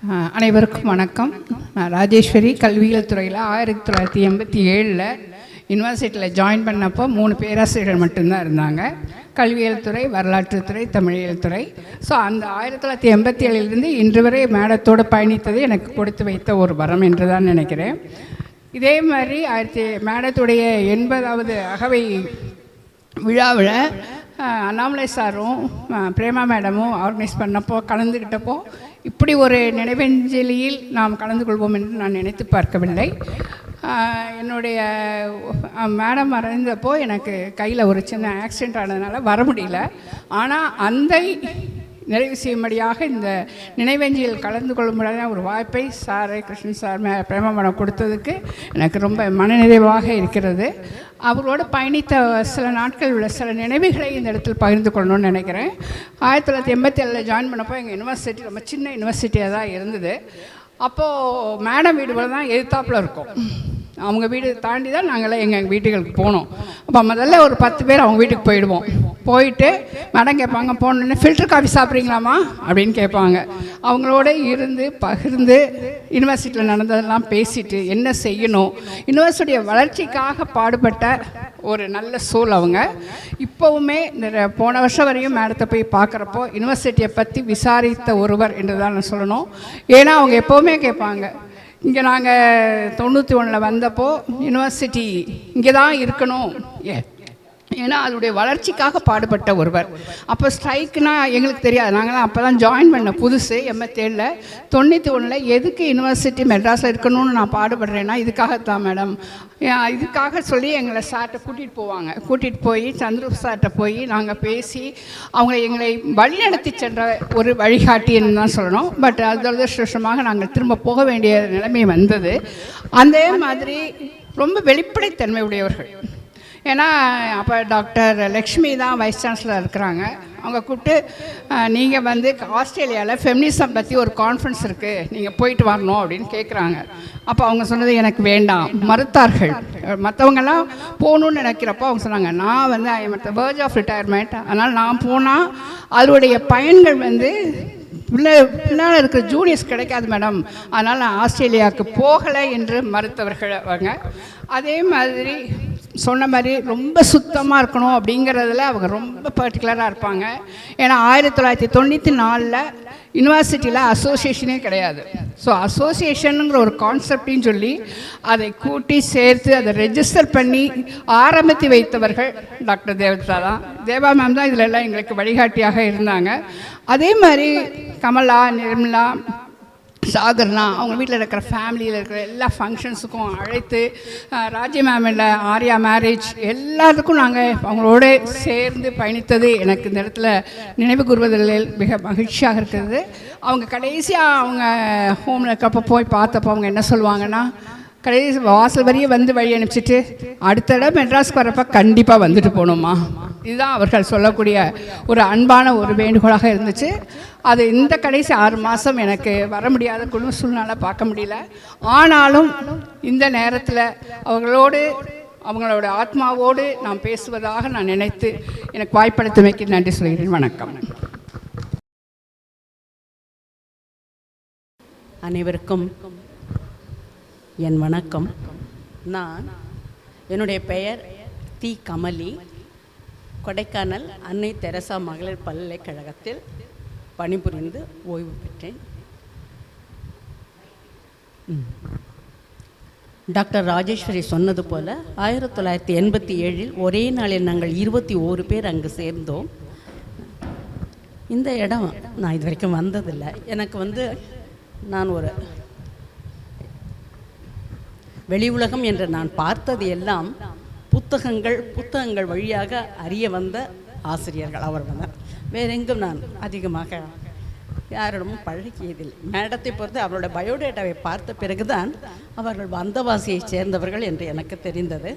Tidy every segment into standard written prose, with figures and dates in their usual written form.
அனைவருக்கும் வணக்கம். நான் ராஜேஸ்வரி. கல்வியியல் துறையில் 1987 யூனிவர்சிட்டியில் ஜாயின் பண்ணப்போ 3 பேராசிரியர்கள் மட்டும்தான் இருந்தாங்க. கல்வியியல் துறை, வரலாற்றுத்துறை, தமிழியல் துறை. ஸோ அந்த 1987 இன்று வரை மேடத்தோடு பயணித்தது எனக்கு கொடுத்து வைத்த ஒரு வரம் என்று தான் நினைக்கிறேன். இதே மாதிரி மேடத்துடைய 80வது அகவை விழாவில் அண்ணாமலை சாரும் பிரேமா மேடமும் ஆர்கனைஸ் பண்ணப்போ கலந்துக்கிட்டப்போ இப்படி ஒரு நினைவஞ்சலியில் நாம் கலந்து கொள்வோம் என்று நான் நினைத்து பார்க்கவில்லை. என்னுடைய மேடம் மறைந்தப்போ எனக்கு கையில் ஒரு சின்ன ஆக்சிடெண்ட் ஆனதுனால வர முடியல. ஆனால் அந்த நிறைவு செய்யும்படியாக இந்த நினைவஞ்சியில் கலந்து கொள்ளும்படியான ஒரு வாய்ப்பை கிருஷ்ணன் சார் பிரேமா மேடம் கொடுத்ததுக்கு எனக்கு ரொம்ப மனநிறைவாக இருக்கிறது. அவரோடு பயணித்த சில நாட்கள் உள்ள சில நினைவுகளை இந்த இடத்தில் பகிர்ந்து கொள்ளணும்னு நினைக்கிறேன். 1987 ஜாயின் பண்ணப்போ எங்கள் யூனிவர்சிட்டி ரொம்ப சின்ன யூனிவர்சிட்டியாக தான் இருந்தது. அப்போது மேடம் வீடு போல தான் எதிர்த்தாப்பில் இருக்கும். அவங்க வீடு தாண்டி தான் நாங்களாம் எங்கள் வீட்டுகளுக்கு போனோம். அப்போ முதல்ல ஒரு 10 பேர் அவங்க வீட்டுக்கு போயிடுவோம். போயிட்டு மேடம் கேட்பாங்க, போனோடனே ஃபில்டர் காஃபி சாப்பிட்றீங்களாமா அப்படின்னு கேட்பாங்க. அவங்களோட இருந்து பகிர்ந்து யூனிவர்சிட்டியில் நடந்ததெல்லாம் பேசிட்டு என்ன செய்யணும், யூனிவர்சிட்டிய வளர்ச்சிக்காக பாடுபட்ட ஒரு நல்ல சூழ் அவங்க. இப்போவுமே இந்த போன வருஷம் வரையும் மேடத்தை போய் பார்க்குறப்போ யூனிவர்சிட்டியை பற்றி விசாரித்த ஒருவர் என்று தான் நான் சொல்லணும். ஏன்னா அவங்க எப்போவுமே கேட்பாங்க, இங்கே நாங்கள் 91 வந்தப்போ யூனிவர்சிட்டி இங்கே தான் இருக்கணும், ஏன்னா அதோடைய வளர்ச்சிக்காக பாடுபட்ட ஒருவர். அப்போ ஸ்ட்ரைக்குனா எங்களுக்கு தெரியாது, நாங்களாம் அப்போ தான் ஜாயின் பண்ண புதுசு 87 91 எதுக்கு யூனிவர்சிட்டி மெட்ராஸில் இருக்கணும்னு நான் பாடுபடுறேன்னா இதுக்காகத்தான் மேடம். இதுக்காக சொல்லி எங்களை சார்கிட்ட கூட்டிகிட்டு போய் சந்திர சார்கிட்ட போய் நாங்கள் பேசி எங்களை வழிநடத்தி சென்ற ஒரு வழிகாட்டின்னு தான் சொல்லணும். பட் துரதிருஷ்டமாக நாங்கள் திரும்ப போக வேண்டிய நிலைமை வந்தது. அதே மாதிரி ரொம்ப வெளிப்படைத்தன்மை உடையவர்கள். ஏன்னா அப்போ டாக்டர் லக்ஷ்மி தான் வைஸ் சான்சலர் இருக்கிறாங்க. அவங்க கூப்பிட்டு நீங்கள் வந்து ஆஸ்திரேலியாவில் ஃபெமினிசம் பற்றி ஒரு கான்ஃபரன்ஸ் இருக்குது, நீங்கள் போயிட்டு வரணும் அப்படின்னு கேட்குறாங்க. அப்போ அவங்க சொன்னது எனக்கு வேண்டாம், மறுத்தார்கள். மற்றவங்கெல்லாம் போகணுன்னு நினைக்கிறப்போ அவங்க சொன்னாங்க, நான் வந்து I am at the verge of retirement, அதனால் நான் போனால் அதனுடைய பயன்கள் வந்து பின்னால் இருக்கிற ஜூனியர்ஸ் கிடைக்காது மேடம், அதனால் நான் ஆஸ்திரேலியாவுக்கு போகலை என்று மறுத்தவர்கள் அவங்க. அதே மாதிரி சொன்ன மாதிரி ரொம்ப சுத்தமாக இருக்கணும் அப்படிங்கிறதுல அவங்க ரொம்ப பர்டிகுலராக இருப்பாங்க. ஏன்னா 1994 யூனிவர்சிட்டியில் அசோசியேஷனே கிடையாது. ஸோ அசோசியேஷனுங்கிற ஒரு கான்செப்டையும் சொல்லி அதை கூட்டி சேர்த்து அதை ரெஜிஸ்டர் பண்ணி ஆரம்பித்து வைத்தவர்கள் டாக்டர் தேவா மேம் தான் இதில் எல்லாம் எங்களுக்கு வழிகாட்டியாக இருந்தாங்க. அதே மாதிரி கமலா, நிர்மலா, சாகர்னா அவங்க வீட்டில் இருக்கிற ஃபேமிலியில் இருக்கிற எல்லா ஃபங்க்ஷன்ஸுக்கும் அழைத்து, ராஜ்ய மேமில் ஆர்யா மேரேஜ் எல்லாத்துக்கும் நாங்கள் அவங்களோட சேர்ந்து பயணித்தது எனக்கு இந்த இடத்துல நினைவு கூறுவதில் மிக மகிழ்ச்சியாக இருக்கிறது. அவங்க கடைசியாக அவங்க ஹோமில் இருக்கப்போ போய் பார்த்தப்போ அவங்க என்ன சொல்லுவாங்கன்னா, கடைசி வாசல் வரையே வந்து வழி அனுப்பிச்சிட்டு அடுத்த இடம் மெட்ராஸ்க்கு வரப்போ கண்டிப்பாக வந்துட்டு போகணுமா, இதுதான் அவர்கள் சொல்லக்கூடிய ஒரு அன்பான ஒரு வேண்டுகோளாக இருந்துச்சு. அது இந்த கடைசி 6 மாதம் எனக்கு வர முடியாத குடும்ப சூழ்நிலை பார்க்க முடியல. ஆனாலும் இந்த நேரத்தில் அவங்களோட ஆத்மாவோடு நான் பேசுவதாக நான் நினைத்து எனக்கு வாய்ப்பளித்தமைக்கு நன்றி சொல்கிறேன். வணக்கம். அனைவருக்கும் என் வணக்கம். என்னுடைய பெயர் தி. கமலி. கொடைக்கானல் அன்னை தெரசா மகளிர் பல்கலைக்கழகத்தில் பணிபுரிந்து ஓய்வு பெற்றேன். டாக்டர் ராஜேஸ்வரி சொன்னது போல் 1987 ஒரே நாளில் நாங்கள் 21 பேர் அங்கு சேர்ந்தோம். இந்த இடம் நான் இது வரைக்கும் வந்ததில்லை. எனக்கு வந்து நான் ஒரு வெளி உலகம் என்று நான் பார்த்தது எல்லாம் புத்தகங்கள் வழியாக அறிய வந்த ஆசிரியர்கள் அவர்கள் தான். வேறெங்கும் நான் அதிகமாக யாரிடமும் பழகியதில்லை. மேடத்தை பொறுத்து அவரோட பயோடேட்டாவை பார்த்த பிறகுதான் அவர்கள் வந்தவாசியை சேர்ந்தவர்கள் என்று எனக்கு தெரிந்தது.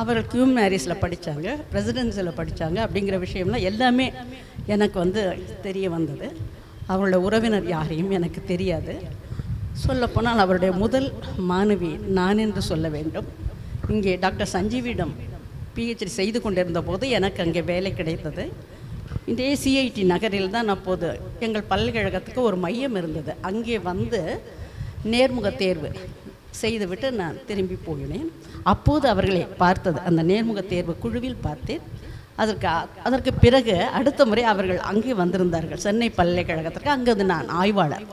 அவர்கள் கியூம் மேரிஸில் படித்தாங்க, பிரசிடென்சியில் படித்தாங்க அப்படிங்கிற விஷயம்லாம் எல்லாமே எனக்கு வந்து தெரிய வந்தது. அவரோட உறவினர் யாரையும் எனக்கு தெரியாது. சொல்லப்போனால் அவருடைய முதல் மாணவி நான் என்று சொல்ல வேண்டும். இங்கே டாக்டர் சஞ்சீவிடம் பிஹெச்டி செய்து கொண்டிருந்த போது எனக்கு அங்கே வேலை கிடைத்தது. இதே சிஐடி நகரில் தான் அப்போது எங்கள் பல்கலைக்கழகத்துக்கு ஒரு மையம் இருந்தது. அங்கே வந்து நேர்முக தேர்வு செய்துவிட்டு நான் திரும்பி போயினேன். அப்போது அவர்களை பார்த்தது அந்த நேர்முக தேர்வு குழுவில் பார்த்தேன். அதற்கு பிறகு அடுத்த முறை அவர்கள் அங்கே வந்திருந்தார்கள் சென்னை பல்கலைக்கழகத்திற்கு. அங்கே வந்து நான் ஆய்வாளர்.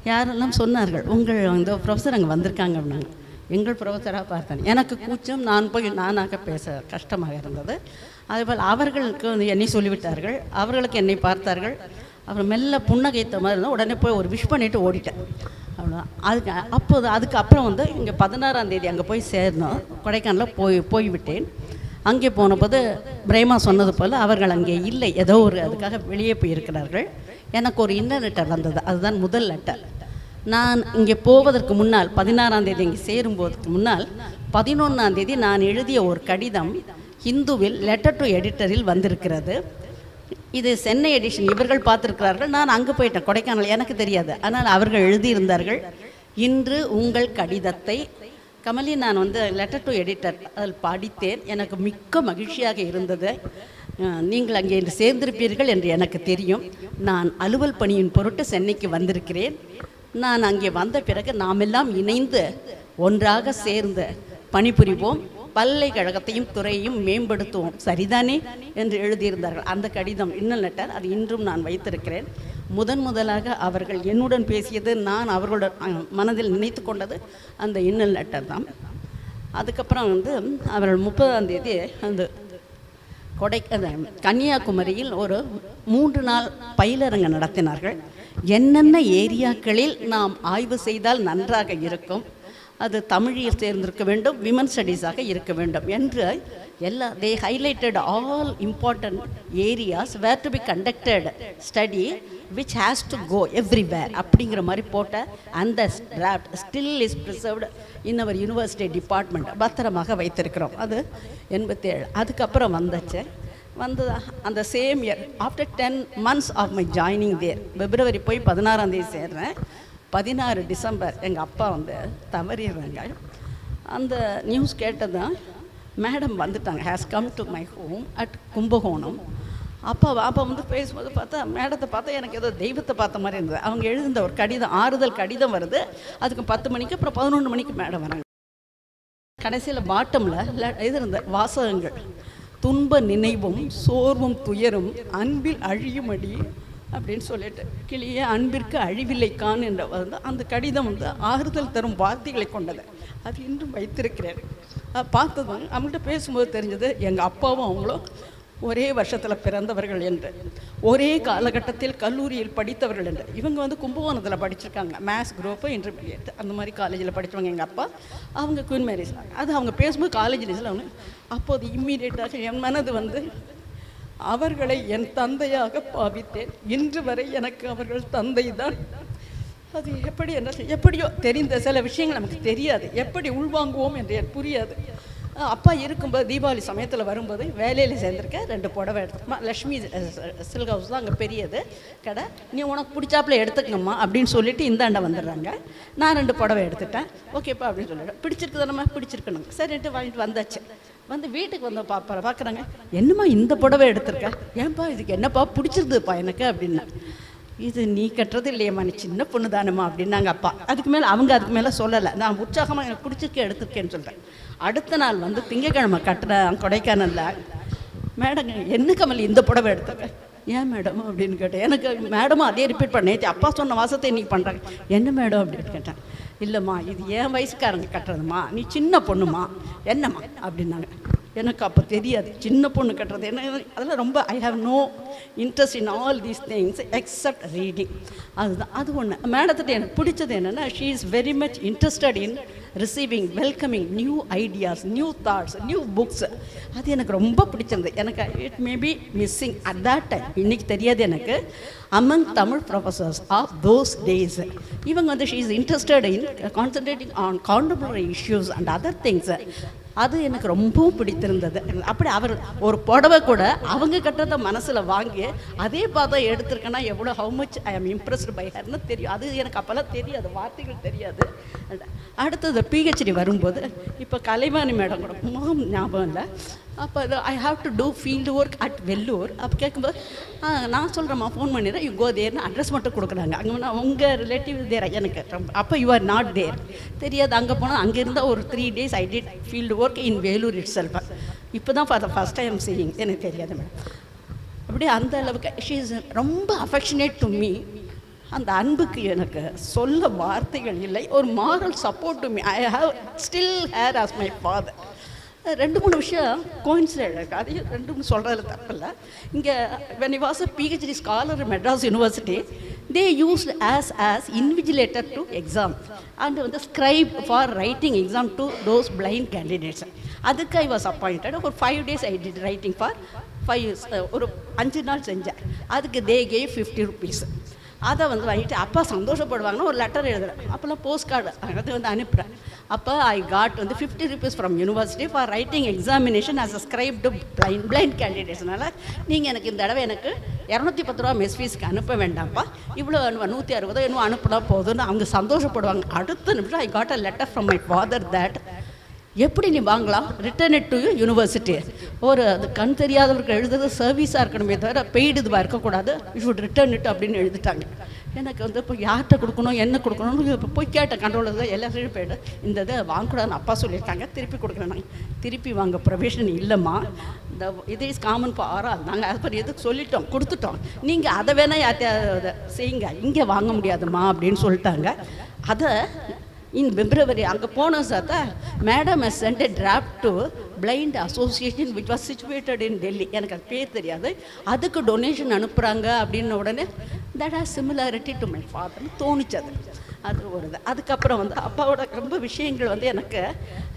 யாரெல்லாம் சொன்னார்கள், உங்கள் இந்த ப்ரொஃபஸர் அங்கே வந்திருக்காங்க அப்படின்னாங்க. எங்கள் ப்ரொஃபஸராக பார்த்தேன். எனக்கு கூச்சம், நான் போய் நானாக பேச கஷ்டமாக இருந்தது. அதேபோல் அவர்களுக்கு வந்து என்னை சொல்லிவிட்டார்கள். அவர்களுக்கு என்னை பார்த்தார்கள். அப்புறம் மெல்ல புன்னகைத்த மாதிரி இருந்தால் உடனே போய் ஒரு விஷ் பண்ணிவிட்டு ஓடிட்டேன். அவ்வளோதான். அதுக்கப்புறம் வந்து இங்கே 16ஆம் தேதி அங்கே போய் சேர்ந்தோம். கொடைக்கானலில் போய்விட்டேன். அங்கே போனபோது பிரேமா சொன்னது போல் அவர்கள் அங்கே இல்லை, ஏதோ ஒரு அதுக்காக வெளியே போயிருக்கிறார்கள். எனக்கு ஒரு இன்னர் லெட்டர் வந்தது. அதுதான் முதல் லெட்டர். நான் இங்கே போவதற்கு முன்னால் 16ஆம் தேதி இங்கே சேரும்போதுக்கு முன்னால் 11ஆம் தேதி நான் எழுதிய ஒரு கடிதம் ஹிந்துவில் லெட்டர் டு எடிட்டரில் வந்திருக்கிறது. இது சென்னை எடிஷன். இவர்கள் பார்த்துருக்கிறார்கள். நான் அங்கே போயிட்டேன் கொடைக்கானல், எனக்கு தெரியாது. ஆனால் அவர்கள் எழுதியிருந்தார்கள், இன்று உங்கள் கடிதத்தை கமலி நான் வந்து லெட்டர் டு எடிட்டர் அதில் படித்தேன். எனக்கு மிக்க மகிழ்ச்சியாக இருந்தது. நீங்கள் அங்கே இன்று சேர்ந்திருப்பீர்கள் என்று எனக்கு தெரியும். நான் அலுவல் பணியின் பொருட்டு சென்னைக்கு வந்திருக்கிறேன். நான் அங்கே வந்த பிறகு நாமெல்லாம் இணைந்து ஒன்றாக சேர்ந்து பணிபுரிவோம், பல்கலைக்கழகத்தையும் துறையையும் மேம்படுத்துவோம், சரிதானே என்று எழுதியிருந்தார்கள். அந்த கடிதம் இன்னல் லெட்டர், அது இன்றும் நான் வைத்திருக்கிறேன். முதலாக அவர்கள் என்னுடன் பேசியது, நான் அவர்களுடன் மனதில் நினைத்து கொண்டது அந்த இன்னல் லெட்டர் தான். அதுக்கப்புறம் வந்து அவர்கள் 30ஆம் தேதி அந்த கன்னியாகுமரியில் ஒரு 3 நாள் பயிலரங்கு நடத்தினார்கள். என்னென்ன ஏரியாக்களில் நாம் ஆய்வு செய்தால் நன்றாக இருக்கும், அது தமிழில் சேர்ந்திருக்க வேண்டும், விமன் ஸ்டடீஸாக இருக்க வேண்டும் என்று they highlighted all important areas where to be conducted study which has to go everywhere அப்படிங்கிற மாதிரி போட்ட அந்த draft still is preserved in our university department. பத்திரமாக வைத்திருக்கிறோம். அது 87. அதுக்கப்புறம் வந்து அந்த same year after 10 months of my joining there, பிப்ரவரி போய் 16ஆம் தேதி சேர்றேன். 16 டிசம்பர் எங்கள் அப்பா வந்து தவறிடுறாங்க. அந்த நியூஸ் கேட்டதான் மேடம் வந்துட்டாங்க, has come to my home at Kumbakonam. அப்பா வந்து பேசும்போது பார்த்தா மேடத்தை பார்த்தா எனக்கு ஏதோ தெய்வத்தை பார்த்த மாதிரி இருந்தது. அவங்க எழுதின ஒரு கடிதம், ஆறுதல் கடிதம் வருது. அதுக்கு 10 மணிக்கு, அப்புறம் 11 மணிக்கு மேடம் வராங்க. கடைசியில் பாட்டமில் இது இருந்த வாசகங்கள், துன்ப நினைவும் சோர்வும் துயரும் அன்பில் அழியுமடி அப்படின்னு சொல்லிட்டு, கிளியே அன்பிற்கு அழிவில்லைக்கான் என்ற வந்து அந்த கடிதம் வந்து ஆறுதல் தரும் வார்த்தைகளை கொண்டது. அது இன்றும் வைத்திருக்கிறேன். பார்த்ததும் அவங்கள்ட்ட பேசும்போது தெரிஞ்சது, எங்கள் அப்பாவும் அவங்களும் ஒரே வருஷத்தில் பிறந்தவர்கள் என்று, ஒரே காலகட்டத்தில் கல்லூரியில் படித்தவர்கள் என்று. இவங்க வந்து கும்பகோணத்தில் படிச்சிருக்காங்க, மேத்ஸ் குரூப்பு, இன்டர்மீடியட் அந்த மாதிரி காலேஜில் படித்தவங்க எங்கள் அப்பா. அவங்க குயின் மேரிஸ். அது அவங்க பேசும்போது காலேஜில் அவங்க அப்போது இம்மீடியட்டாக என் மனது வந்து, அவர்களை என் தந்தையாக பாவித்தேன். இன்று வரை எனக்கு அவர்கள் தந்தை தான். அது எப்படி என்ன எப்படியோ தெரிந்த சில விஷயங்கள் நமக்கு தெரியாது, எப்படி உள்வாங்குவோம் என்று எனக்கு புரியாது. அப்பா இருக்கும்போது தீபாவளி சமயத்தில் வரும்போது வேலையில் சேர்ந்துருக்கேன். 2 புடவை எடுத்துக்கம்மா, லக்ஷ்மி சில்க் ஹவுஸ் தான் அங்கே பெரியது கடை, நீ உனக்கு பிடிச்சாப்புல எடுத்துக்கங்கம்மா அப்படின்னு சொல்லிட்டு இந்தாண்ட வந்துடுறாங்க. நான் 2 புடவை எடுத்துட்டேன். ஓகேப்பா அப்படின்னு சொல்லிட்டு, பிடிச்சிருக்கு நம்ம பிடிச்சிருக்கணும் சரின்ட்டு வாங்கிட்டு வந்தாச்சு. வந்து வீட்டுக்கு வந்து பார்க்குறாங்க, என்னம்மா இந்த புடவை எடுத்திருக்க, ஏன்பா இதுக்கு என்னப்பா பிடிச்சிருந்துப்பா எனக்கு அப்படின்னா, இது நீ கட்டுறது இல்லையம்மா, நீ சின்ன பொண்ணு தானம்மா அப்படின்னாங்க அப்பா. அதுக்கு மேலே சொல்லலை. நான் உற்சாகமாக எனக்கு பிடிச்சிருக்கேன் எடுத்திருக்கேன்னு சொல்கிறேன். அடுத்த நாள் வந்து திங்கக்கிழமை கட்டுறேன் கொடைக்கானலில். மேடம் என்ன கமல் இந்த புடவை எடுத்துருக்கேன், ஏன் மேடம் அப்படின்னு கேட்டேன். எனக்கு மேடமும் அதே ரிப்பீட் பண்ணேன், அப்பா சொன்ன வாசத்தை இன்றைக்கி பண்ணுறாங்க, என்ன மேடம் அப்படின்னு கேட்டேன். இல்லைம்மா இது என் வயசுக்காரங்க கட்டுறதுமா, நீ சின்ன பொண்ணுமா, என்னம்மா அப்படின்னாங்க. எனக்கு அப்போ தெரியாது சின்ன பொண்ணு கட்டுறது என்ன, அதெல்லாம் ரொம்ப I have no interest in all these things except reading. அதுதான் அது ஒன்று. மேடத்திட்ட எனக்கு பிடிச்சது என்னென்னா, she is very much interested in receiving, welcoming new ideas, new thoughts, new books. அது எனக்கு ரொம்ப பிடிச்சிருந்தது. எனக்கு it may be missing at that time, இன்றைக்கி தெரியாது எனக்கு, among Tamil professors of those days. இவங்க வந்து she is interested in concentrating on contemporary issues and other things. அது எனக்கு ரொம்பவும் பிடித்திருந்தது. அப்படி அவர் ஒரு புடவை கூட அவங்க கட்டுறத மனசில் வாங்கி அதே பார்த்தா எடுத்திருக்கேன்னா எவ்வளோ ஹவு மச் ஐ ஆம் இம்ப்ரெஸ்டு பை ஹர்னு தெரியும். அது எனக்கு அப்போல்லாம் தெரியாது, வார்த்தைகள் தெரியாது. அடுத்தது பிஹெச்டி வரும்போது இப்போ கலைவாணி மேடம் கூட ஞாபகம் இல்லை, அப்போ I have to do field work at Vellore. அப்போ கேட்கும்போது நான் சொல்கிறேம்மா ஃபோன் பண்ணிடுறேன், யூ கோ தேர்னு அட்ரஸ் மட்டும் கொடுக்குறாங்க. அங்கே உங்கள் ரிலேட்டிவ் தேர் எனக்கு அப்போ யூ ஆர் நாட் தேர் தெரியாது. அங்கே போனால் அங்கே இருந்தால் ஒரு 3 days I did field work in Vellore it self. இப்போ தான் for the first time seeing, எனக்கு தெரியாது மேடம். அப்படியே அந்த அளவுக்கு ஷீ இஸ் ரொம்ப அஃபெக்ஷனேட் டு மீ. அந்த அன்புக்கு எனக்கு சொல்ல வார்த்தைகள் இல்லை. ஒரு moral support to me. I have still hair as my father. 2-3 விஷயம் கோயின்சிடென்ட் இருக்குது, அதையும் 2-3 சொல்கிறதுல தப்பில்லை. இங்கே when he was a PhD scholar in Madras University, they used as invigilator to exam and வந்து scribe for writing exam to those blind candidates. அதுக்கு I was appointed. ஒரு 5 days I did writing for 5 years. ஒரு 5 நாள் செஞ்சேன். அதுக்கு they gave 50 rupees. அதை வந்து வாங்கிட்டு அப்பா சந்தோஷப்படுவாங்கன்னா ஒரு லெட்டர் எழுதுகிறேன். அப்போல்லாம் போஸ்ட் கார்டு அது வந்து அனுப்புகிறேன். அப்போ ஐ காட் வந்து 50 rupees from university for writing examination as a scribe to blind கேண்டிடேட்ஸ்னால நீங்கள் எனக்கு இந்த தடவை எனக்கு 210 ரூபா மெஸ் ஃபீஸ்க்கு அனுப்ப வேண்டாம்ப்பா, இவ்வளோ 160 என்னவோ அனுப்பினா போதும்னு அவங்க சந்தோஷப்படுவாங்க. அடுத்த நிமிஷம் I got a letter from my father that எப்படி நீ வாங்கலாம், ரிட்டர்ன் இட் டு யூனிவர்சிட்டி. ஒரு அது கண் தெரியாதவருக்கு எழுதுறது சர்வீஸாக இருக்கணுமே தவிர பெய்டு இதுவாக இருக்கக்கூடாது, யூ ஷுட் ரிட்டர்ன் இட் அப்படின்னு எழுதிட்டாங்க. எனக்கு வந்து இப்போ யார்கிட்ட கொடுக்கணும் என்ன கொடுக்கணும்னு இப்போ போய் கேட்டேன். கண்ட்ரோலில் தான் எல்லாத்தையும் போய்ட்டு இந்த இதை வாங்கக்கூடாதுன்னு அப்பா சொல்லியிருக்காங்க, திருப்பி கொடுக்குறேன். நாங்கள் திருப்பி வாங்க ப்ரொவிஷன் இல்லைம்மா, இந்த இது இஸ் காமன் ஃபார் ஆல். நாங்கள் அதை பற்றி எதுக்கு சொல்லிட்டோம் கொடுத்துட்டோம், நீங்கள் அதை வேணால் யார்கிட்ட செய்யுங்க, இங்கே வாங்க முடியாதுமா அப்படின்னு சொல்லிட்டாங்க. அதை இன் பிப்ரவரி அங்கே போனோம் sir. Madam has sent a draft to blind association which was situated in Delhi. எனக்கு அது பேர் தெரியாது. அதுக்கு டொனேஷன் அனுப்புகிறாங்க அப்படின்ன உடனே that has similarity to my father தோணிச்சது. அது ஒரு இது. அதுக்கப்புறம் வந்து அப்பாவோட ரொம்ப விஷயங்கள் வந்து எனக்கு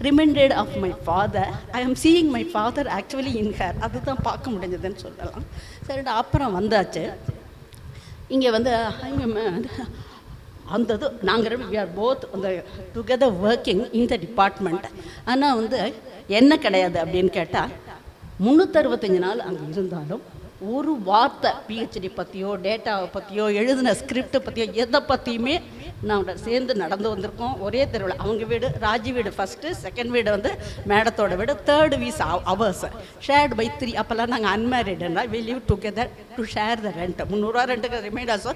ரிமைண்டட் ஆஃப் மை ஃபாதர். ஐ ஆம் seeing my father actually in hair. அதுதான் பார்க்க முடிஞ்சதுன்னு சொல்லலாம். சரி, அப்புறம் வந்தாச்சு இங்கே வந்து அந்த இது நாங்கள் வி ஆர் போத் அந்த together working in the department. ஆனால் வந்து என்ன கிடையாது அப்படின்னு கேட்டால் 365 நாள் அங்கே இருந்தாலும் ஒரு வார்த்தை பிஹெச்டி பற்றியோ டேட்டாவை பற்றியோ எழுதின ஸ்கிரிப்டை பற்றியோ எதை பற்றியுமே நாங்கள் சேர்ந்து நடந்து வந்திருக்கோம். ஒரே தெருவில் அவங்க வீடு ராஜி வீடு ஃபஸ்ட்டு, செகண்ட் வீடு வந்து மேடத்தோட வீடு, third was ours shared by 3. அப்போல்லாம் நாங்கள் அன்மேரிடுன்னா we live together to share the rent. 300 ரூபா ரெண்ட்டுக்கு reminders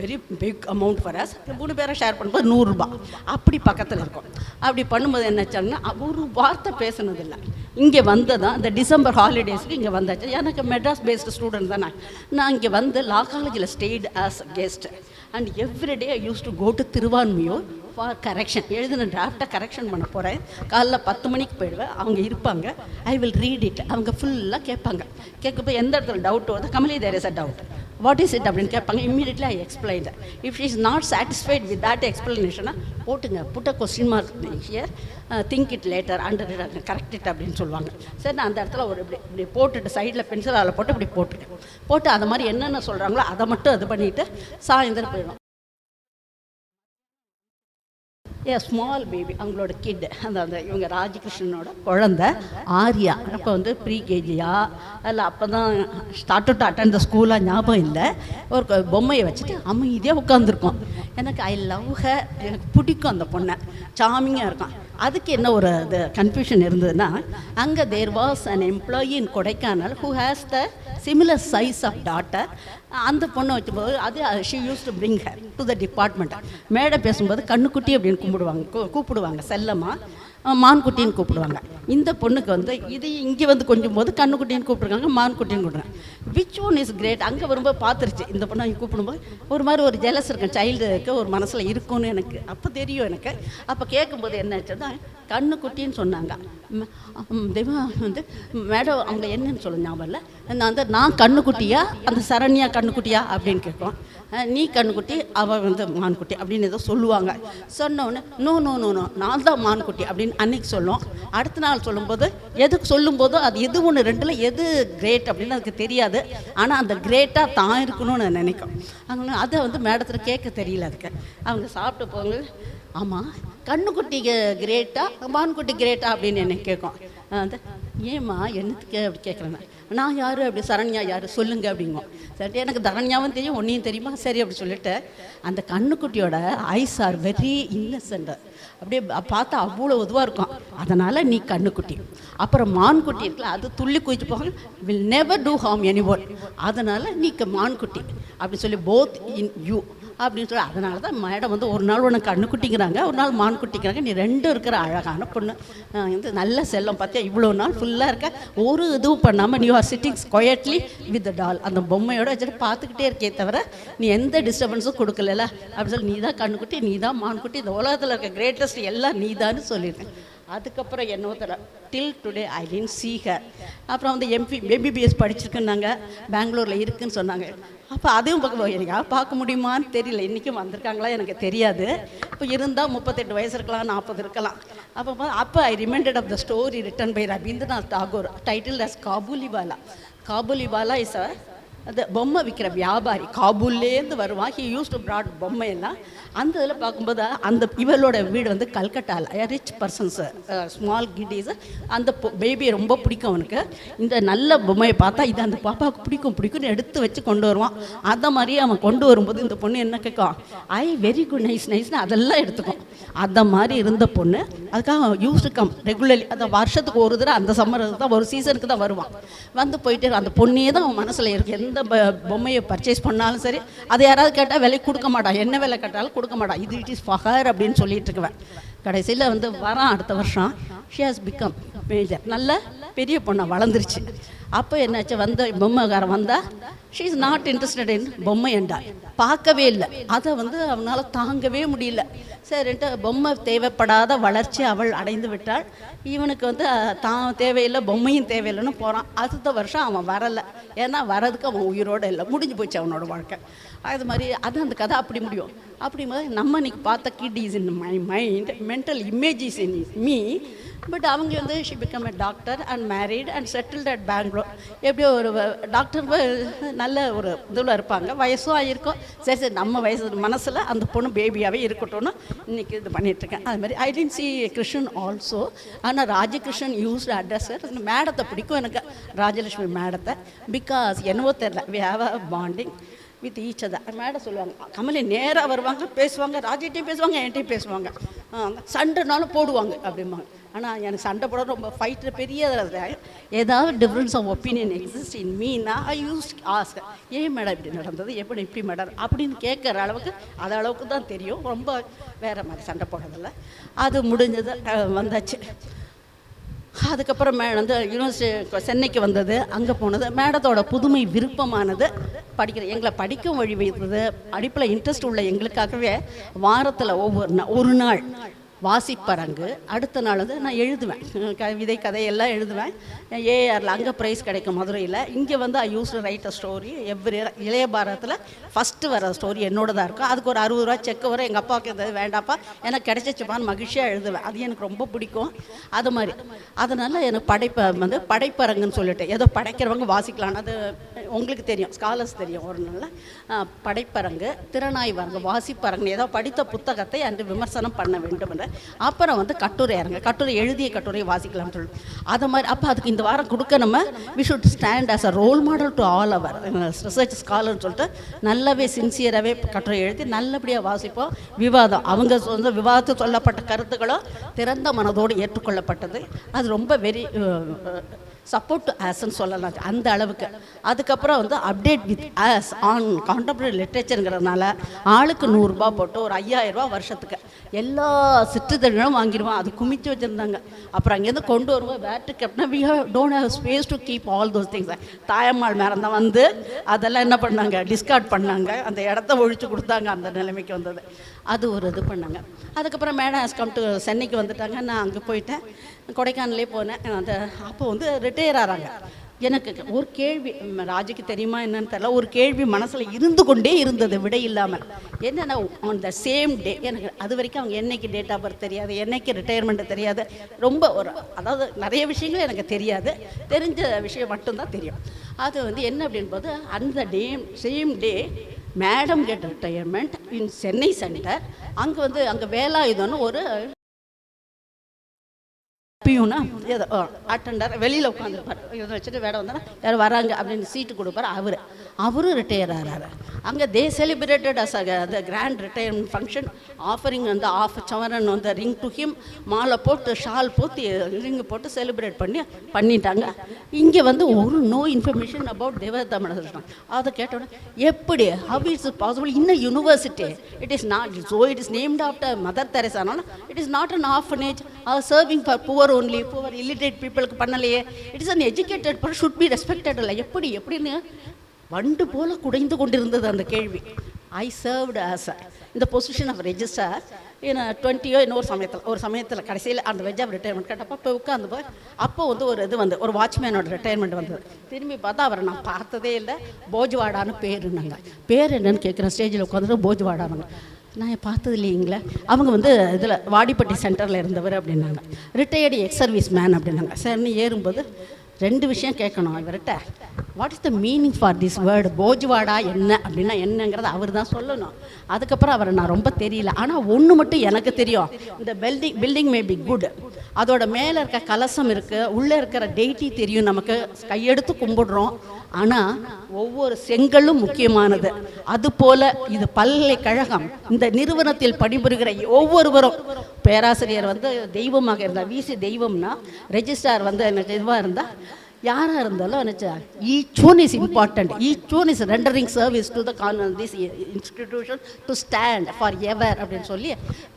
very big amount for us. 3 பேரை ஷேர் பண்ணும்போது 100 ரூபா அப்படி பக்கத்தில் இருக்கும். அப்படி பண்ணும்போது என்னச்சாங்கன்னா ஒரு வார்த்தை பேசுனதில்லை. இங்கே வந்ததான் இந்த டிசம்பர் ஹாலிடேஸ்க்கு இங்கே வந்தாச்சு. எனக்கு மெட்ராஸ் பேஸ்டு ஸ்டூடெண்ட் தான். நான் இங்கே வந்து லா காலேஜில் stayed as guest and every day I use to go to Thiruvanmiyur for correction. எழுதின டிராஃப்டை கரெக்ஷன் பண்ண போகிறேன். காலைல 10 மணிக்கு போயிடுவேன். அவங்க இருப்பாங்க. I will read it. அவங்க ஃபுல்லாக கேட்பாங்க. கேட்கப்போ எந்த இடத்துல டவுட் வருது, Kamali there is a doubt, what is it அப்படின்னு கேட்பாங்க. Immediately I explain. If she is not satisfied with that எக்ஸ்பிளனேஷனாக போட்டுங்க, put a question mark here, think it later and correct it அப்படின்னு சொல்லுவாங்க. சரி, நான் அந்த இடத்துல ஒரு இப்படி போட்டுட்டு சைடில் பென்சிலால் போட்டு இப்படி போட்டுருக்கேன். போட்டு அது மாதிரி என்னென்ன சொல்கிறாங்களோ அதை மட்டும் இது பண்ணிவிட்டு சாயந்தரம் போயிடும். ஸ்மால் பேபி அவங்களோட கிட் அந்த இவங்க ராஜகிருஷ்ணனோட குழந்தை ஆர்யா. அப்போ வந்து ப்ரீகேஜியா இல்லை அப்போ தான் ஸ்டார்ட் டு அட்டன் த ஸ்கூலாக ஞாபகம் இல்லை. ஒரு பொம்மையை வச்சுட்டு அமைதியாக உட்காந்துருக்கோம். எனக்கு ஐ லவ் ஹர், எனக்கு பிடிக்கும் அந்த பொண்ணை, சாமிங்காக இருக்கும். அதுக்கு என்ன ஒரு இது கன்ஃபியூஷன் இருந்ததுன்னா, அங்கே there was an employee in Kodaikanal who has the similar size of daughter. அந்த பொண்ணை வைக்கும்போது அது she use to bring her to the department. மேடை பேசும்போது கண்ணுக்குட்டி அப்படின்னு கூப்பிடுவாங்க செல்லமாக, மான்குட்டின்னு கூப்பிடுவாங்க. இந்த பொண்ணுக்கு வந்து இது இங்கே வந்து கொஞ்சம் போது கண்ணுக்குட்டின்னு கூப்பிட்ருக்காங்க, மான்குட்டின்னு கூப்பிட்றாங்க. Which one is great? அங்கே வரும்போது பார்த்துருச்சு இந்த பொண்ணை அங்கே கூப்பிடும்போது ஒரு மாதிரி ஒரு ஜெலஸ் இருக்கும், சைல்டுக்கு ஒரு மனசில் இருக்கும்னு எனக்கு அப்போ தெரியும் எனக்கு. அப்போ கேட்கும்போது என்ன ஆச்சுன்னா கண்ணுக்குட்டின்னு சொன்னாங்க. தெய்வா வந்து மேடம் அவங்க என்னன்னு சொல்ல ஞாபகம் இல்லை. நான் கண்ணுக்குட்டியா அந்த சரண்யா கண்ணுக்குட்டியா அப்படின்னு கேட்போம். நீ கண்ணுக்குட்டி அவள் வந்து மான்குட்டி அப்படின்னு ஏதோ சொல்லுவாங்க. சொன்னோடனே நோ நோ நோ நோ நான் தான் மான்குட்டி அப்படின்னு அன்னைக்கு சொல்லுவோம். அடுத்த நாள் சொல்லும்போது எதுக்கு சொல்லும்போதோ அது எது ஒன்று ரெண்டில் எது கிரேட் அப்படின்னு அதுக்கு தெரியாது. ஆனால் அந்த கிரேட்டாக தான் இருக்கணும்னு நான் நினைக்கும். அவங்க அதை வந்து மேடத்தில் கேட்க தெரியல. அதுக்கு அவங்க சாப்பிட்டு போங்க, ஆமாம் கண்ணுக்குட்டி கிரேட்டா மான்குட்டி கிரேட்டா அப்படின்னு என்ன கேட்கும். ஏம்மா என்னத்துக்கு அப்படி கேட்குறேன். நான் யார் அப்படி, சரண்யா யார் சொல்லுங்க அப்படிங்க. சரி எனக்கு தரண்யாவும் தெரியும் ஒன்றையும் தெரியுமா, சரி அப்படி சொல்லிட்டு அந்த கண்ணுக்குட்டியோட ஐஸ் ஆர் வெரி இன்னசென்ட், அப்படியே பார்த்தா அவ்வளோ இதுவாக இருக்கும். அதனால் நீ கண்ணுக்குட்டி. அப்புறம் மான்குட்டி இருக்குல்ல, அது துள்ளி குதிச்சு போக, will never do harm anyone, அதனால் நீ மான்குட்டி அப்படி சொல்லி போத் இன் யூ அப்படின்னு சொல்லி. அதனால தான் மேடம் வந்து ஒரு நாள் உனக்கு கண்ணுக்குட்டிங்கிறாங்க, ஒரு நாள் மான் குட்டிங்கிறாங்க. நீ ரெண்டும் இருக்கிற அழகான பொண்ணு, வந்து நல்ல செல்லம் பார்த்தியா, இவ்வளோ நாள் ஃபுல்லாக இருக்க ஒரு இதுவும் பண்ணாமல் நீ ஆர் சிட்டிங் குவைட்லி வித் டால், அந்த பொம்மையோட வச்சுட்டு பார்த்துக்கிட்டே இருக்கே தவிர நீ எந்த டிஸ்டர்பன்ஸும் கொடுக்கல அப்படின்னு சொல்லி, நீ தான் கண்ணுக்குட்டி, நீ தான் மான்குட்டி, இந்த உலகத்தில் இருக்க கிரேட்டஸ்ட் எல்லாம் நீ தான் சொல்லியிருக்கேன். அதுக்கப்புறம் என்ன தர till today I didn't see her. அப்புறம் வந்து எம்பிபிஎஸ் படிச்சிருக்குன்னாங்க, பெங்களூரில் இருக்குன்னு சொன்னாங்க. அப்போ அதையும் எனக்கு பார்க்க முடியுமான்னு தெரியல, இன்றைக்கும் வந்திருக்காங்களா எனக்கு தெரியாது. இப்போ இருந்தால் 38 வயசு இருக்கலாம், 40 இருக்கலாம். அப்போ I reminded of the story written by Rabindranath Tagore title as Kabuliwala. Kabuliwala is a அந்த பொம்மை விற்கிற வியாபாரி, காபூல்லேருந்து வருவான். ஹி யூஸ் டு ப்ராட் பொம்மையெல்லாம். அந்த இதில் பார்க்கும்போது அந்த இவளோட வீடு வந்து கல்கட்டாவில், ரிச் பர்சன்ஸு, ஸ்மால் கிட்டீஸு. அந்த பேபியை ரொம்ப பிடிக்கும் அவனுக்கு. இந்த நல்ல பொம்மையை பார்த்தா இது அந்த பாப்பாவுக்கு பிடிக்கும்னு எடுத்து வச்சு கொண்டு வருவான். அந்த மாதிரி அவன் கொண்டு வரும்போது இந்த பொண்ணு என்ன கேட்கும், ஐ வெரி குட் நைஸ்னு அதெல்லாம் எடுத்துக்கும். அந்த மாதிரி இருந்த பொண்ணு அதுக்காக யூஸ் டு கம் ரெகுலர்லி. அந்த வருஷத்துக்கு ஒரு தடவை அந்த சம்மர் தான் ஒரு சீசனுக்கு தான் வருவான். வந்து போயிட்டு அந்த பொண்ணையே தான் அவன் மனசில் இருக்குது. எந்த பொம்மையை பர்ச்சேஸ் பண்ணாலும் சரி, அதை யாராவது கேட்டால் விலை கொடுக்க மாட்டான், என்ன விலை கேட்டாலும் கொடுக்க மாட்டான். இது இட் இஸ் ஃபஹர் அப்படின்னு சொல்லிட்டு இருக்குவேன். கடைசியில் வந்து வரான் அடுத்த வருஷம். ஷி ஹாஸ் பிகம் மேஜர், நல்ல பெரிய பொண்ணாக வளர்ந்துருச்சு. அப்போ என்னாச்சு, வந்த பொம்மைக்காரன் வந்தால் she is not interested in பொம்மை என்றால் பார்க்கவே இல்லை. அதை வந்து அவனால் தாங்கவே முடியல. சரின்ட்டு பொம்மை தேவைப்படாத வளர்ச்சி அவள் அடைந்து விட்டாள். இவனுக்கு வந்து தான் தேவையில்லை, பொம்மையும் தேவையில்லைன்னு போகிறான். அடுத்த வருஷம் அவன் வரலை, ஏன்னா வரதுக்கு அவன் உயிரோடு இல்லை, முடிஞ்சு போச்சு அவனோட வாழ்க்கை. அது மாதிரி அது அந்த கதை அப்படி முடியும். அப்படி நம்ம இன்னைக்கு பார்த்த kid is in my mind, mental image is in me. But அவங்க வந்து she become a doctor and married and settled at Bangalore. எப்படியோ ஒரு டாக்டர் நல்ல ஒரு இதில் இருப்பாங்க, வயசும் ஆகிருக்கும். சரி சரி நம்ம வயசு மனசில் அந்த பொண்ணு பேபியாகவே இருக்கட்டும்னு இன்றைக்கி இது பண்ணிகிட்ருக்கேன். அது மாதிரி ஐ டென்ட் சி கிருஷ்ணன் ஆல்சோ. ஆனால் ராஜகிருஷ்ணன் யூஸ்டு அட்ரஸர். மேடத்தை பிடிக்கும் எனக்கு, ராஜலட்சுமி மேடத்தை. பிகாஸ் என்னவோ தெரில, we have a bonding with each other. Madam சொல்லுவாங்க, கமலி நேராக வருவாங்க, பேசுவாங்க, ராஜிட்டையும் பேசுவாங்க, என்கிட்டையும் பேசுவாங்க, சண்டைனாலும் போடுவாங்க அப்படிம்பாங்க. ஆனால் எனக்கு சண்டை போட ரொம்ப ஃபைட்டு பெரிய ஏதாவது difference of opinion exist in Meena I use ask, ஏன் மேடம் இப்படி நடந்தது, எப்படி இப்படி மேடம் அப்படின்னு கேட்குற அளவுக்கு அது அளவுக்கு தான் தெரியும். ரொம்ப வேறு மாதிரி சண்டை போடுறதில்ல. அது முடிஞ்சது, வந்தாச்சு. அதுக்கப்புறம் வந்து யூனிவர்சிட்டி சென்னைக்கு வந்தது, அங்கே போனது. மேடத்தோட புதுமை விருப்பமானது எங்களை படிக்கும் வழி வைத்தது. படிப்பில் இன்ட்ரெஸ்ட் உள்ள எங்களுக்காகவே வாரத்தில் ஒரு நாள் வாசிப்பரங்கு, அடுத்த நாள் வந்து நான் எழுதுவேன், கவிதை கதையெல்லாம் எழுதுவேன். ஏஆரில் அங்கே ப்ரைஸ் கிடைக்கும் மதுரையில். இங்கே வந்து I use to write a story every இளைய பாரதத்தில் ஃபஸ்ட்டு வர ஸ்டோரி என்னோட தான் இருக்கும். அதுக்கு ஒரு 60 ரூபா செக்கு வரும். எங்கள் அப்பாவுக்கு எதாவது வேண்டாப்பா எனக்கு கிடைச்சிச்சுப்பான்னு மகிழ்ச்சியாக எழுதுவேன். அது எனக்கு ரொம்ப பிடிக்கும். அது மாதிரி அதனால் எனக்கு படைப்பரங்குன்னு சொல்லிட்டு ஏதோ படைக்கிறவங்க வாசிக்கலான்னு, அது உங்களுக்கு தெரியும், ஸ்காலர்ஸ் தெரியும். ஒரு நாள் படைப்பரங்கு, திறனாய்வரங்கு, வாசிப்பரங்கு, ஏதோ படித்த புத்தகத்தை அன்று விமர்சனம் பண்ண வேண்டும் என்று. அப்புறம் வந்து கட்டுரை அரங்கு, கட்டுரை எழுதிய கட்டுரையை வாசிக்கலாம்னு சொல்லி அதை மாதிரி. அப்போ அதுக்கு இந்த வாரம் கொடுக்க நம்ம we should stand as a role model to all our research ஸ்காலர்னு சொல்லிட்டு நல்லாவே சின்சியராகவே கட்டுரை எழுதி நல்லபடியாக வாசிப்போம். விவாதம், அவங்க வந்து விவாதத்தில் சொல்லப்பட்ட கருத்துக்களும் திறந்த மனதோடு ஏற்றுக்கொள்ளப்பட்டது. அது ரொம்ப வெரி சப்போர்ட் டு ஆஸ்ன்னு சொல்லலாம் அந்த அளவுக்கு. அதுக்கப்புறம் வந்து update with us on contemporary லிட்ரேச்சருங்கிறதுனால ஆளுக்கு 100 ரூபா போட்டு ஒரு 5000 ரூபா வருஷத்துக்கு எல்லா சிற்றுதழ்களும் வாங்கிடுவோம். அது குமிச்சு வச்சுருந்தாங்க. அப்புறம் அங்கேருந்து கொண்டு வருவோம். பேட்டு கேப்னா we don't have space to keep all those things. Thayammal மேலே தான் வந்து அதெல்லாம் என்ன பண்ணாங்க, டிஸ்கார்ட் பண்ணாங்க, அந்த இடத்த ஒழிச்சு கொடுத்தாங்க. அந்த நிலைமைக்கு வந்தது. அது ஒரு இது பண்ணாங்க. அதுக்கப்புறம் மேடம் ஹாஸ் கம் டு சென்னைக்கு வந்துட்டாங்க. நான் அங்கே போயிட்டேன், கொடைக்கானலே போனேன். அந்த அப்போ வந்து ரிட்டையர் ஆகிறாங்க. எனக்கு ஒரு கேள்வி, ராஜுக்கு தெரியுமா என்னன்னு தெரியல, ஒரு கேள்வி மனசில் இருந்து கொண்டே இருந்தது விடை இல்லாமல். என்னென்னா ஆன் த சேம் டே, எனக்கு அது வரைக்கும் அவங்க என்னைக்கு டேட் ஆஃப் பர்த் தெரியாது, என்னைக்கு ரிட்டையர்மெண்ட் தெரியாது. ரொம்ப அதாவது நிறைய விஷயங்கள் எனக்கு தெரியாது, தெரிஞ்ச விஷயம் மட்டும்தான் தெரியும். அது வந்து என்ன அப்படின் போது அந்த same day madam get retirement in Chennai centre. அங்கே வந்து அங்கே வேலாயுதம்னு ஒரு பியூனா ஏதோ அட்டண்டர் வெளியில் உட்காந்துருப்பார். இதை வச்சுட்டு வேலை வந்தால் யாரும் வராங்க அப்படின்னு சீட்டு கொடுப்பார். அவரும் ரிட்டையர் ஆகிறாரு. அங்கே தே செலிப்ரேட்டட் அஸ் த கிராண்ட் ரிட்டையர்மெண்ட் ஃபங்க்ஷன், ஆஃபரிங் வந்து ஆஃப் சவரன் வந்து ரிங் டு ஹிம், மாலை போட்டு ஷால் போட்டு ரிங் போட்டு செலிப்ரேட் பண்ணிட்டாங்க. இங்கே வந்து ஒரு நோ இன்ஃபர்மேஷன் அபவுட் தேவதமன. அதை கேட்டோன்னே எப்படி how it's possible in a university? It is not so it is named after mother தெரேசானாலும் it is not an orphanage serving for poor only, poor illiterate பீப்புளுக்கு பண்ணலையே. It is an educated person should be respected. இல்லை எப்படின்னு வண்டு போல குடைந்து கொண்டிருந்தது அந்த கேள்வி. ஐ சர்வ்டு ஆஸ் இந்த பொசிஷன் ஆஃப் ரெஜிஸ்டர் in 20 ஒரு சமயத்தில் கடைசியில் அந்த வெஜ் ஆஃப் ரிட்டையர்மெண்ட் கேட்டப்போ இப்போ உட்காந்து போய் அப்போ வந்து ஒரு வாட்ச்மேனோட ரிட்டையர்மெண்ட் வந்தது. திரும்பி பார்த்தா அவரை நான் பார்த்ததே இல்லை. போஜ்வாடான்னு பேருனாங்க. பேர் என்னன்னு கேட்குற ஸ்டேஜில் உட்காந்துட்டு போஜ்வாடானாங்க. நான் பார்த்தது இல்லைங்களே. அவங்க வந்து இதில் வாடிப்பட்டி சென்டரில் இருந்தவர் அப்படின்னாங்க. ரிட்டையர்டு எக்ஸ் சர்வீஸ் மேன் அப்படின்னாங்க. சரின்னு ஏறும்போது 2 விஷயம் கேட்கணும் இவர்கிட்ட. What is the meaning for this word? போஜ்வாடா என்ன அப்படின்னா என்னங்கிறத அவர் தான் சொல்லணும். அதுக்கப்புறம் அவரை நான் ரொம்ப தெரியல. ஆனால் ஒன்று மட்டும் எனக்கு தெரியும், இந்த பில்டிங் மே பி குட், அதோட மேலே இருக்க கலசம் இருக்குது, உள்ளே இருக்கிற டெய்ட்டி தெரியும், நமக்கு கையெடுத்து கும்பிடுறோம். ஆனால் ஒவ்வொரு செங்கலும் முக்கியமானது. அதுபோல் இது பல்கலைக்கழகம், இந்த நிறுவனத்தில் பணிபுரிகிற ஒவ்வொருவரும், பேராசிரியர் வந்து தெய்வமாக இருந்தால் விசி தெய்வம்னா, ரெஜிஸ்ட்ரார் வந்து என்ன இதுவாக இருந்தால் யாராக இருந்தாலும் நினச்சா each one is important, each one is rendering service to the this institution to stand for ever அப்படின்னு சொல்லி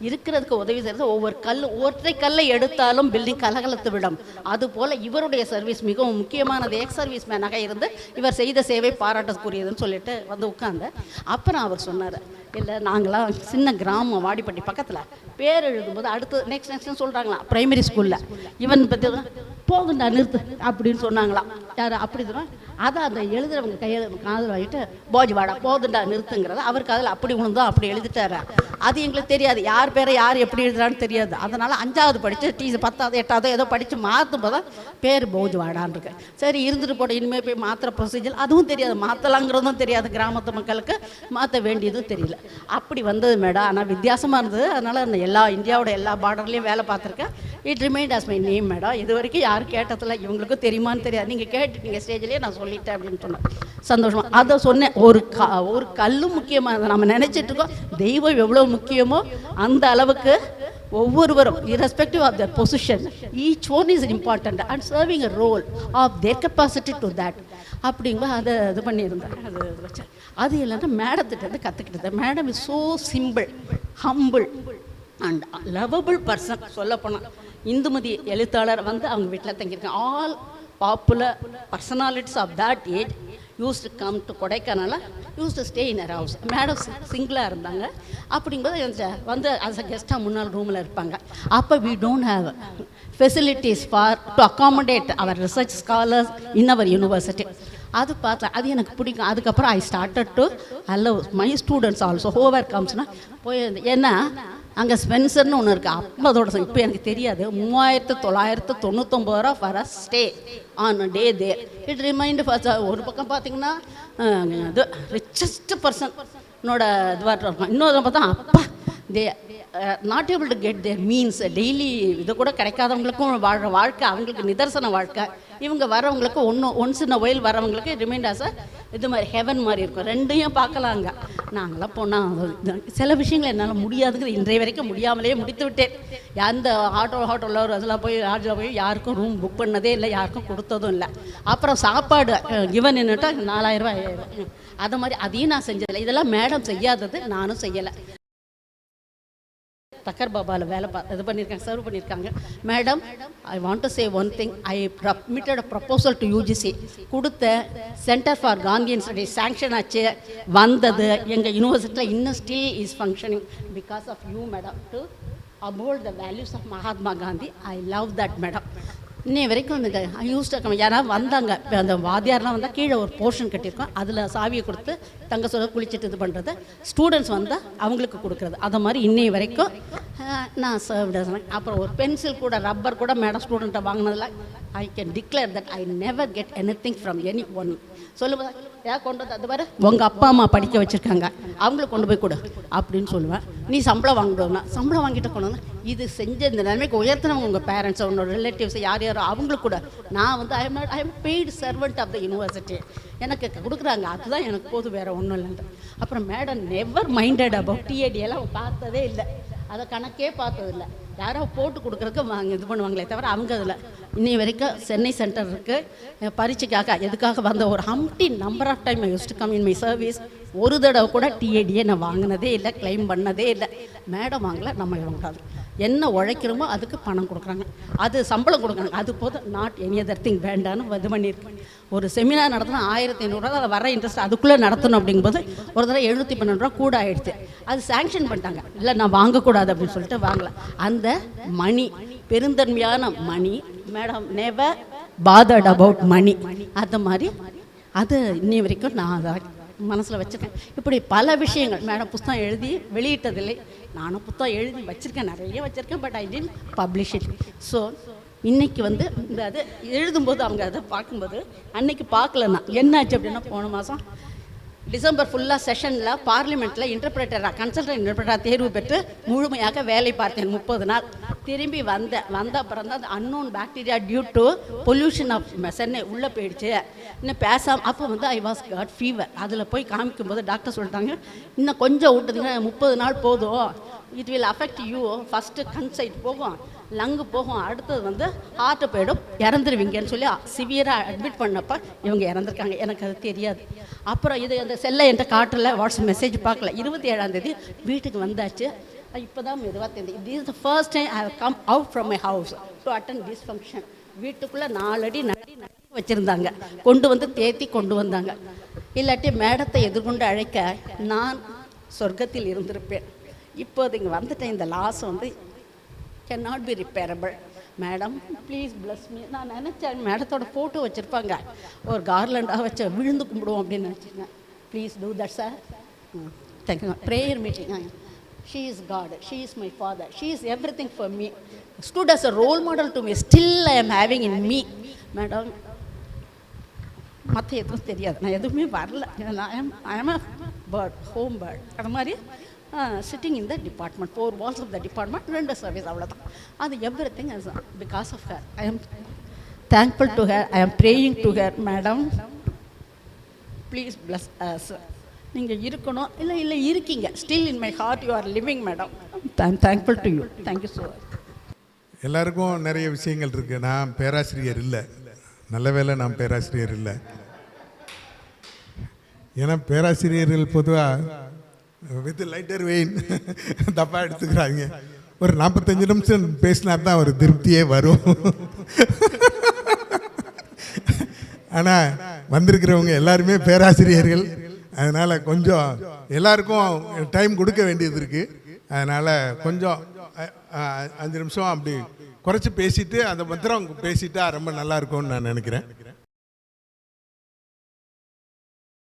இருக்கிறதுக்கு உதவி செய்கிறது. ஒற்றை கல்லை எடுத்தாலும் பில்டிங் கலகலத்து விடும். அதுபோல் இவருடைய சர்வீஸ் மிகவும் முக்கியமானது. எக்ஸ் சர்வீஸ் மேனாக இருந்து இவர் செய்த சேவை பாராட்டக்கூடியதுன்னு சொல்லிட்டு வந்து உட்கார்ந்து அப்புறம் அவர் சொன்னார், இல்லை நாங்களாம் சின்ன கிராமம் வாடிப்பட்டி பக்கத்தில் பேர் எழுதும்போது அடுத்து நெக்ஸ்ட் சொல்கிறாங்களாம் பிரைமரி ஸ்கூலில் இவன் பற்றி போகுண்டா நிறுத்து அப்படின்னு சொன்னாங்களாம். யார் அப்படி சொன்னால் அதை அந்த எழுதுறவங்க காதில் வாங்கிட்டு போஜ்வாடா போதுண்டா நிறுத்துங்கிறத அவர் காதில் அப்படி உணர்ந்தோம் அப்படி எழுதிட்டாரு. அது எங்களுக்கு தெரியாது, யார் பேரை யார் எப்படி எழுதுறான்னு தெரியாது. அதனால் 5வது படித்து 10வது 8வது ஏதோ படித்து மாற்றும் போது பேர் போஜ்வாடான் இருக்கு. சரி இருந்துட்டு போட, இனிமேல் போய் மாற்றுற ப்ரொசீஜர் அதுவும் தெரியாது, மாற்றலாங்கிறதும் தெரியாது, கிராமத்து மக்களுக்கு மாற்ற வேண்டியதும் தெரியல. அப்படி வந்தது மேடம். ஆனால் வித்தியாசமாக இருந்தது. அதனால் அந்த இந்தியாவோட எல்லா பார்டர்லேயும் வேலை பார்த்துருக்கேன். It remind as my name madam. இது வரைக்கும் யாரும் கேட்டதில்ல, இவங்களுக்கும் தெரியுமான்னு தெரியாது. நீங்கள் கேட்டுட்டீங்க ஸ்டேஜ்லேயே நான் சொல்லிட்டேன் அப்படின்னு சொன்னேன். சந்தோஷமாக அதை சொன்னேன். ஒரு கல்லும் முக்கியமாக நம்ம நினச்சிட்டு இருக்கோம். தெய்வம் எவ்வளோ முக்கியமோ அந்த அளவுக்கு ஒவ்வொருவரும் irrespective of their position, each one is important and serving a role of their capacity to that. அப்படிங்கும்போது அதை இது பண்ணியிருந்தேன். அது வச்சேன். அது இல்லைன்னா மேடத்திட்ட கற்றுக்கிட்டது. Madam is so simple, humble and lovable person. சொல்லப்போனால் இந்துமதி எழுத்தாளர் வந்து அவங்க வீட்டில் தங்கியிருக்கேன். All popular personalities of that age use to come to Kodaikanal, use to stay in our house. Madam சிங்கிளாக இருந்தாங்க. அப்படிங்கும்போது வந்து அஸ் அ கெஸ்ட்டாக முன்னாள் ரூமில் இருப்பாங்க. அப்போ we don't have facilities for to accommodate our research scholars in our university. அது பார்த்தேன், அது எனக்கு பிடிக்கும். அதுக்கப்புறம் I started to allow my students also whoever கம்ஸ்னா போய், ஏன்னா அங்கே ஸ்பென்சர்னு ஒன்று இருக்குது. அப்போ அதோட இப்போ எனக்கு தெரியாது. 3999 for a stay on day there. It remind for ஒரு பக்கம் பார்த்தீங்கன்னா இது ரிச்சஸ்ட் பர்சனோட இதுவாக இருக்கும். இன்னொரு பார்த்தா அப்பா they not able to get there means daily இது கூட கிடைக்காதவங்களுக்கும் வாழ்கிற வாழ்க்கை அவங்களுக்கு நிதர்சன வாழ்க்கை. இவங்க வரவங்களுக்கு ஒன்ஸ் இன் அ ஒயில் வரவங்களுக்கு ரிமைண்டர்ஸை இது மாதிரி ஹெவன் மாதிரி இருக்கும். ரெண்டையும் பார்க்கலாங்க. நாங்களாம் போனால் சில விஷயங்கள் என்னால் முடியாதுங்கிற இன்றைய வரைக்கும் முடியாமலே முடித்து விட்டேன். அந்த ஹோட்டலில் அதெல்லாம் போய் ஆர்ஜில் போய் யாருக்கும் ரூம் புக் பண்ணதே இல்லை, யாருக்கும் கொடுத்ததும் இல்லை. அப்புறம் சாப்பாடு இவன் நின்றுட்டா 4000 ரூபாய் 5000. அது மாதிரி அதையும் நான் செஞ்சதில்லை. இதெல்லாம் மேடம் செய்யாதது, நானும் செய்யலை. தக்கர் பாபாவில் வேலை இது பண்ணியிருக்காங்க, சர்வ் பண்ணியிருக்காங்க. Madam, I want to say one thing. I submitted a proposal to UGC. கொடுத்த centre for Gandhian studies sanction ஆச்சு, வந்தது. எங்கள் யூனிவர்சிட்டியில் இன்னும் still is functioning because of you madam, to uphold the values of Mahatma Gandhi. I love that madam. இன்னை வரைக்கும் அந்த யூஸ்டாக யாராவது வந்தாங்க, அந்த வாத்தியாரெலாம் வந்தால் கீழே ஒரு போர்ஷன் கட்டியிருக்கோம், அதில் சாவியை கொடுத்து தங்க சொல்ல குளிச்சுட்டு இது பண்ணுறது, ஸ்டூடெண்ட்ஸ் வந்தால் அவங்களுக்கு கொடுக்குறது. அதை மாதிரி இன்னை வரைக்கும் நான் சர்வ்டு. அப்புறம் ஒரு பென்சில் கூட ரப்பர் கூட மேடம் ஸ்டூடெண்ட்டை வாங்கினதில் I can declare that I never get any from any one. சொல்லுவேன், ஏன் கொண்டு வந்து அது வர உங்கள் அப்பா அம்மா படிக்க வச்சுருக்காங்க, அவங்களுக்கு கொண்டு போய் கொடு அப்படின்னு சொல்லுவேன். நீ சம்பளம் வாங்கிடுவோம்னா சம்பளம் வாங்கிட்டு கொண்டு இது செஞ்ச இந்த நிலைமைக்கு உயர்த்தினவங்க உங்கள் பேரண்ட்ஸ், உன்னோட ரிலேட்டிவ்ஸ் யார் யாரோ அவங்களுக்கு கூட. நான் வந்து I am paid servant of the university, எனக்கு கொடுக்குறாங்க, அதுதான் எனக்கு போதும், வேறு ஒன்றும் இல்லைன்ற. அப்புறம் மேடம் நெவர் மைண்டட் அபவுட் டிஏடி எல்லாம் பார்த்ததே இல்லை, அதை கணக்கே பார்த்ததில்லை. யாரோ போட்டு கொடுக்குறதுக்கு வாங்க இது பண்ணுவாங்களே தவிர அவங்க அதில் இன்னி வரைக்கும் சென்னை சென்டர் இருக்குது பரீட்சைக்காக எதுக்காக வந்த ஒரு umpty number of time I use to come in my service. ஒரு தடவை கூட டிஏடியை நான் வாங்கினதே இல்லை, கிளைம் பண்ணதே இல்லை. மேடம் வாங்கலை, நம்ம வாங்காது. என்ன உழைக்கிறோமோ அதுக்கு பணம் கொடுக்குறாங்க, அது சம்பளம் கொடுக்குறாங்க, அது போதும். நாட் எனி அதர் திங் வேண்டான்னு இது பண்ணியிருக்கேன். ஒரு செமினார் நடத்தினா 1500 அதை வர இன்ட்ரெஸ்ட் அதுக்குள்ளே நடத்தணும் அப்படிங்கும்போது ஒரு தடவை 712 ரூபா கூட ஆகிடுச்சு. அது சேங்ஷன் பண்ணிட்டாங்க, இல்லை நான் வாங்கக்கூடாது அப்படின்னு சொல்லிட்டு வாங்கலை. அந்த மணி பெருந்தன்மையான money, madam never bothered about money. அந்த மாதிரி அது இன்னி வரைக்கும் நான் அதை மனசில் வச்சுருக்கேன். இப்படி பல விஷயங்கள் மேடம் புத்தகம் எழுதி வெளியிட்டதில்லை, நானும் புத்தகம் எழுதி வச்சுருக்கேன், நிறைய வச்சுருக்கேன். But I did publish it. So இன்றைக்கி வந்து இந்த அது எழுதும்போது அவங்க அதை பார்க்கும்போது அன்றைக்கி பார்க்கலன்னா என்னாச்சு அப்படின்னா, போன மாதம் டிசம்பர் ஃபுல்லாக செஷனில் பார்லிமெண்ட்டில் இன்டர்பிரேட்டராக கன்சல்டன்ட் இன்டர்பிரேட்டராக தேர்வு பெற்று முழுமையாக வேலை பார்த்தேன் 30 நாள். திரும்பி வந்த அப்புறம் தான் அந்த unknown bacteria due to pollution of Chennai உள்ளே போயிடுச்சு. இன்னும் பேசாமல் அப்போ வந்து ஐ வாஸ் காட் ஃபீவர். அதில் போய் காமிக்கும்போது டாக்டர் சொல்லிட்டாங்க, இன்னும் கொஞ்சம் விட்டுதுங்க, 30 நாள் போதும், it will affect you. First கன்சைட் போகும், லங்கு போகும், அடுத்தது வந்து ஹார்ட்டு போயிடும், இறந்துருவீங்கன்னு சொல்லி சிவியராக அட்மிட் பண்ணப்போ இவங்க இறந்துருக்காங்க. எனக்கு அது தெரியாது. அப்புறம் இது அந்த செல்லை என்கிட்ட காட்டல, வாட்ஸ்அப் மெசேஜ் பார்க்கல. 27ஆம் தேதி வீட்டுக்கு வந்தாச்சு. இப்போ தான் மெதுவாக தெரிஞ்சு this is the first time I have come out from my house to attend this function. வீட்டுக்குள்ளே 4 அடி நடி வச்சுருந்தாங்க, கொண்டு வந்து தேத்தி கொண்டு வந்தாங்க. இல்லாட்டி மேடத்தை எதிர்கொண்டு அழைக்க நான் சொர்க்கத்தில் இருந்திருப்பேன். இப்போது இங்கே வந்துட்டேன். இந்த லாஸ் வந்து cannot be repairable. Madam please plus me. நான் நினச்சேன் மேடத்தோட ஃபோட்டோ வச்சுருப்பாங்க, ஒரு கார்லண்டாக வச்சு விழுந்து கும்பிடுவோம் அப்படின்னு நினச்சிருக்கேன். Please do that sir. Thank you. Prayer meeting. She is God, she is my father, she is everything for me, stood as a role model to me, still I am having in me. Madam மற்ற எதுவும் தெரியாது, நான் எதுவுமே வரல, I am a bird, home bird. அது மாதிரி sitting in the department, 4 walls of the department, 2 service, அவ்வளோதான். அது everything is because of her. I am thankful to her, I am praying to her. Madam please bless us. நீங்கள் இருக்கணும், இல்லை இருக்கீங்க, still in my heart you are living madam. I am thankful to you. Thank you so much. எல்லாருக்கும் நிறைய விஷயங்கள் இருக்குது. நான் பேராசிரியர் இல்லை, நல்ல வேளை நான் பேராசிரியர் இல்லை. ஏன்னா பேராசிரியர்கள் பொதுவாக வித் லைட்டர் வெயின் தப்பாக எடுத்துக்கிறாங்க. ஒரு 45 நிமிஷம் பேசினா தான் ஒரு திருப்தியே வரும். ஆனால் வந்திருக்கிறவங்க எல்லாருமே பேராசிரியர்கள், அதனால் கொஞ்சம் எல்லாருக்கும் டைம் கொடுக்க வேண்டியது இருக்குது. அதனால் கொஞ்சம் 5 நிமிஷம் அப்படி குறைச்சி பேசிவிட்டு அந்த மந்திரம் பேசிட்டா ரொம்ப நல்லா இருக்கும்னு நான் நினைக்கிறேன்.